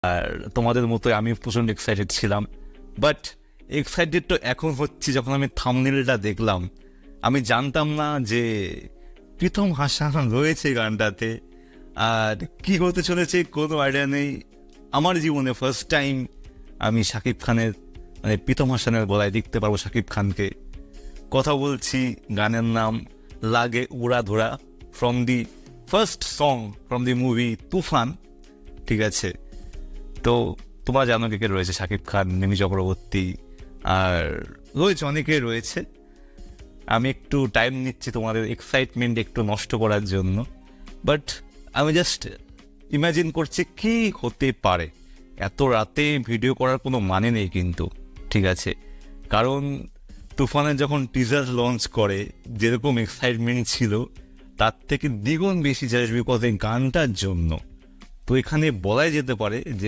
আর তোমাদের মতোই আমি প্রচণ্ড এক্সাইটেড ছিলাম, বাট এক্সাইটেড তো এখন হচ্ছি যখন আমি থাম্বনেলটা দেখলাম। আমি জানতাম না যে প্রীতম হাসান রয়েছে গানটাতে, আর কি হতে চলেছে কোনো আইডিয়া নেই। আমার জীবনে ফার্স্ট টাইম আমি শাকিব খানের মানে প্রীতম হাসানের গলায় দেখতে পারবো শাকিব খানকে। কথা বলছি গানের নাম লাগে উড়া ধরা, from the first song from the movie Toofan. ঠিক আছে, তো তোমরা জানো কে কে রয়েছে, শাকিব খান, মিমি চক্রবর্তী, আর রয়েছে অনেকে রয়েছে। আমি একটু টাইম নিচ্ছি তোমাদের এক্সাইটমেন্ট একটু নষ্ট করার জন্য, বাট আমি জাস্ট ইমাজিন করছি কি হতে পারে। এত রাতে ভিডিও করার কোনো মানে নেই কিন্তু, ঠিক আছে, কারণ তুফানের যখন টিজার লঞ্চ করে যেরকম এক্সাইটমেন্ট ছিল তার থেকে দ্বিগুণ বেশি জাস্ট বিকজ এই গানটার জন্য। তো এখানে বলাই যেতে পারে যে